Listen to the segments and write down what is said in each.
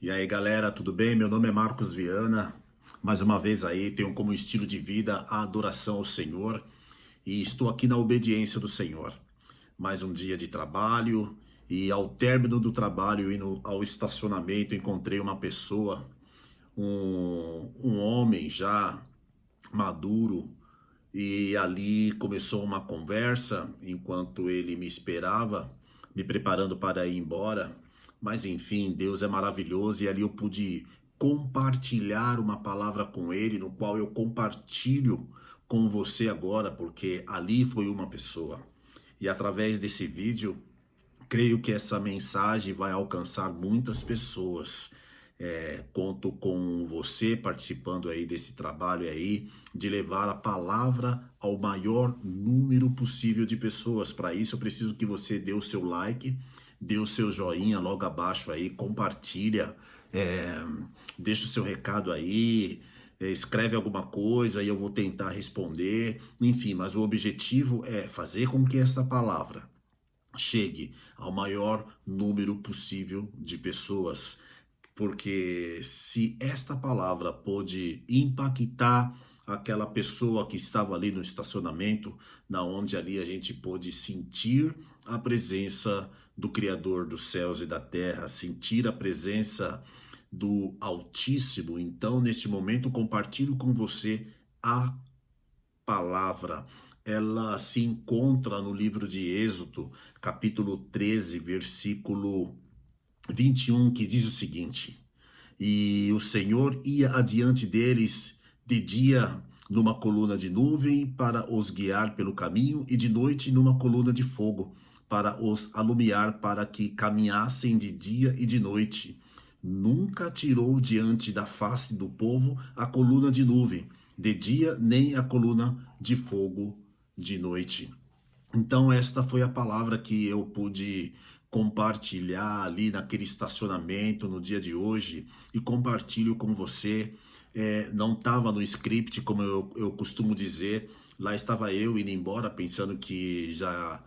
E aí, galera, tudo bem? Meu nome é Marcos Viana. Mais uma vez aí, tenho como estilo de vida a adoração ao Senhor e estou aqui na obediência do Senhor. Mais um dia de trabalho e ao término do trabalho, indo ao estacionamento, encontrei uma pessoa, um homem já maduro, e ali começou uma conversa enquanto ele me esperava, me preparando para ir embora. Mas enfim, Deus é maravilhoso e ali eu pude compartilhar uma palavra com ele, no qual eu compartilho com você agora, porque ali foi uma pessoa. E através desse vídeo, creio que essa mensagem vai alcançar muitas pessoas. Conto com você participando aí desse trabalho aí, de levar a palavra ao maior número possível de pessoas. Para isso, eu preciso que você dê o seu like, dê o seu joinha logo abaixo aí, compartilha, é, deixa o seu recado aí, escreve alguma coisa e eu vou tentar responder. Enfim, mas o objetivo é fazer com que essa palavra chegue ao maior número possível de pessoas, porque se esta palavra pôde impactar aquela pessoa que estava ali no estacionamento, na onde ali a gente pôde sentir a presença do Criador dos céus e da terra, sentir a presença do Altíssimo. Então, neste momento, compartilho com você a palavra. Ela se encontra no livro de Êxodo, capítulo 13, versículo 21, que diz o seguinte: E o Senhor ia adiante deles de dia numa coluna de nuvem para os guiar pelo caminho, e de noite numa coluna de fogo para os alumiar, para que caminhassem de dia e de noite. Nunca tirou diante da face do povo a coluna de nuvem de dia, nem a coluna de fogo de noite. Então, esta foi a palavra que eu pude compartilhar ali naquele estacionamento no dia de hoje e compartilho com você. Não estava no script, como eu costumo dizer. Lá estava eu indo embora, pensando que já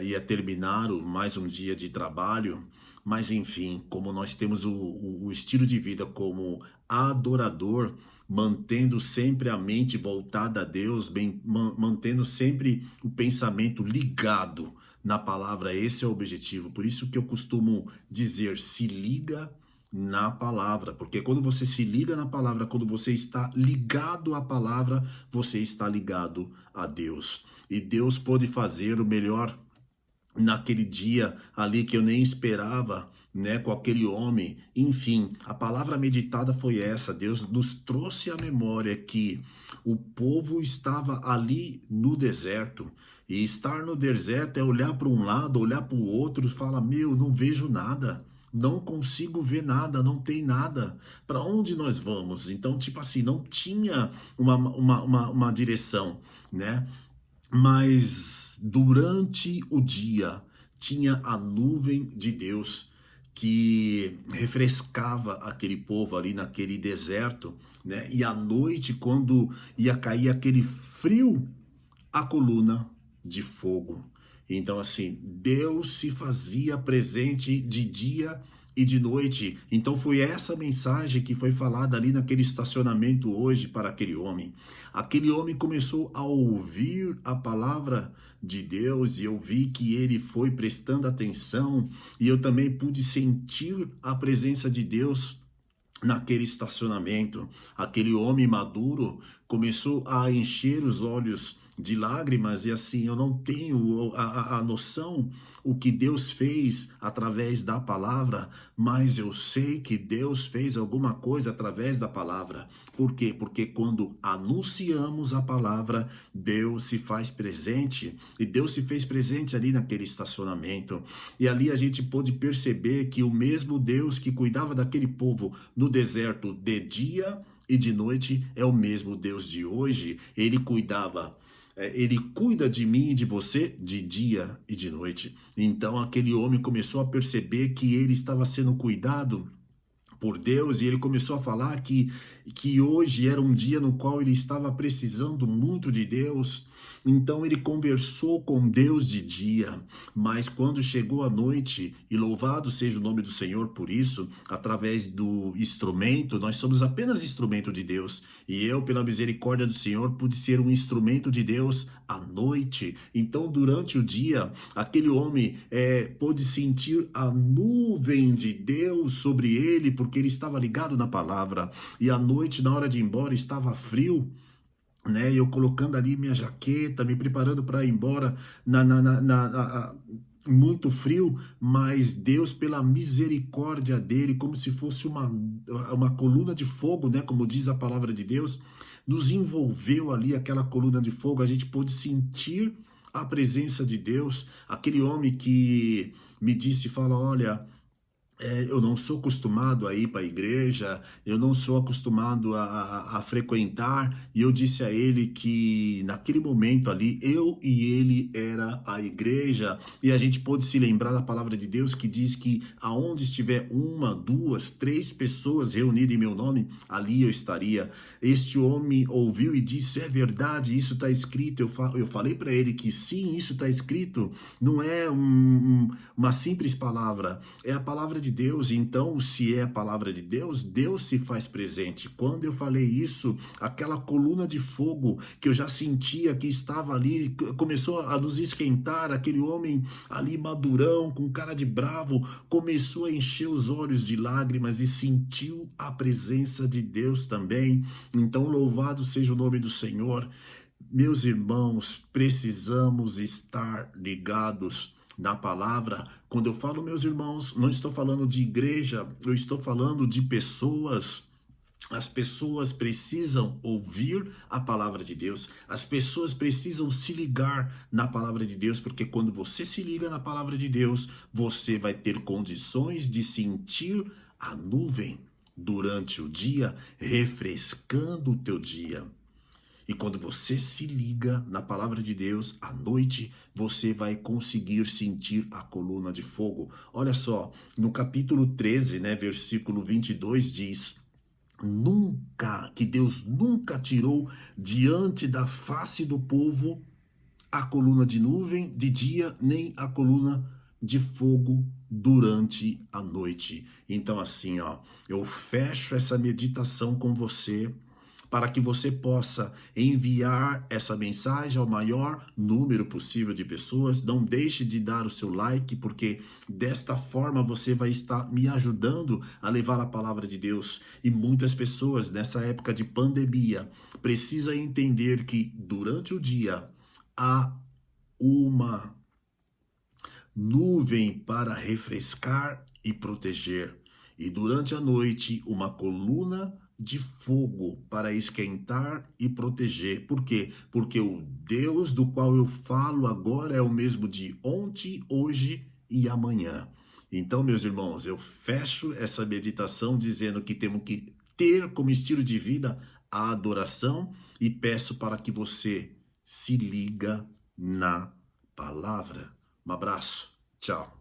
ia terminar mais um dia de trabalho. Mas, enfim, como nós temos o estilo de vida como adorador, mantendo sempre a mente voltada a Deus, mantendo sempre o pensamento ligado na palavra, esse é o objetivo. Por isso que eu costumo dizer, se liga na palavra, porque quando você se liga na palavra, quando você está ligado à palavra, você está ligado a Deus. E Deus pode fazer o melhor naquele dia ali que eu nem esperava, né, com aquele homem. Enfim, a palavra meditada foi essa. Deus nos trouxe à memória que o povo estava ali no deserto. E estar no deserto é olhar para um lado, olhar para o outro e falar: meu, não vejo nada. Não consigo ver nada, não tem nada. Para onde nós vamos? Então, tipo assim, não tinha uma direção, né? Mas durante o dia tinha a nuvem de Deus que refrescava aquele povo ali naquele deserto, né? E à noite, quando ia cair aquele frio, a coluna de fogo. Então, assim, Deus se fazia presente de dia e de noite. Então, foi essa mensagem que foi falada ali naquele estacionamento hoje para aquele homem. Aquele homem começou a ouvir a palavra de Deus e eu vi que ele foi prestando atenção e eu também pude sentir a presença de Deus naquele estacionamento. Aquele homem maduro começou a encher os olhos de lágrimas e assim, eu não tenho a noção o que Deus fez através da palavra, mas eu sei que Deus fez alguma coisa através da palavra. Por quê? Porque quando anunciamos a palavra, Deus se faz presente, e Deus se fez presente ali naquele estacionamento. E ali a gente pôde perceber que o mesmo Deus que cuidava daquele povo no deserto de dia e de noite é o mesmo Deus de hoje. Ele cuida de mim e de você de dia e de noite. Então aquele homem começou a perceber que ele estava sendo cuidado por Deus, e ele começou a falar que que hoje era um dia no qual ele estava precisando muito de Deus. Então ele conversou com Deus de dia, mas quando chegou a noite, e louvado seja o nome do Senhor por isso, através do instrumento, nós somos apenas instrumento de Deus, e eu, pela misericórdia do Senhor, pude ser um instrumento de Deus à noite. Então, durante o dia, aquele homem pôde sentir a nuvem de Deus sobre ele, porque ele estava ligado na palavra, e à noite, na hora de ir embora, estava frio, né? Eu colocando ali minha jaqueta, me preparando para ir embora muito frio, mas Deus, pela misericórdia dele, como se fosse uma coluna de fogo, né? Como diz a palavra de Deus, nos envolveu ali aquela coluna de fogo, a gente pôde sentir a presença de Deus. Aquele homem que me disse, fala, olha, eu não sou acostumado a ir para a igreja, eu não sou acostumado a frequentar, e eu disse a ele que naquele momento ali, eu e ele era a igreja, e a gente pôde se lembrar da palavra de Deus que diz que aonde estiver uma, duas, três pessoas reunidas em meu nome, ali eu estaria. Este homem ouviu e disse, é verdade, isso está escrito. Eu falei para ele que sim, isso está escrito, não é uma simples palavra, é a palavra de Deus. Então, se é a palavra de Deus, Deus se faz presente. Quando eu falei isso, aquela coluna de fogo que eu já sentia que estava ali, começou a nos esquentar, aquele homem ali madurão, com cara de bravo, começou a encher os olhos de lágrimas e sentiu a presença de Deus também. Então, louvado seja o nome do Senhor. Meus irmãos, precisamos estar ligados na palavra. Quando eu falo, meus irmãos, não estou falando de igreja, eu estou falando de pessoas. As pessoas precisam ouvir a palavra de Deus, as pessoas precisam se ligar na palavra de Deus, porque quando você se liga na palavra de Deus, você vai ter condições de sentir a nuvem durante o dia, refrescando o teu dia. E quando você se liga na palavra de Deus, à noite, você vai conseguir sentir a coluna de fogo. Olha só, no capítulo 13, né, versículo 22 diz: que Deus nunca tirou diante da face do povo a coluna de nuvem de dia, nem a coluna de fogo durante a noite. Então assim, ó, eu fecho essa meditação com você, para que você possa enviar essa mensagem ao maior número possível de pessoas. Não deixe de dar o seu like, porque desta forma você vai estar me ajudando a levar a palavra de Deus. E muitas pessoas nessa época de pandemia precisam entender que durante o dia há uma nuvem para refrescar e proteger, e durante a noite uma coluna de fogo para esquentar e proteger. Por quê? Porque o Deus do qual eu falo agora é o mesmo de ontem, hoje e amanhã. Então, meus irmãos, eu fecho essa meditação dizendo que temos que ter como estilo de vida a adoração, e peço para que você se liga na palavra. Um abraço. Tchau.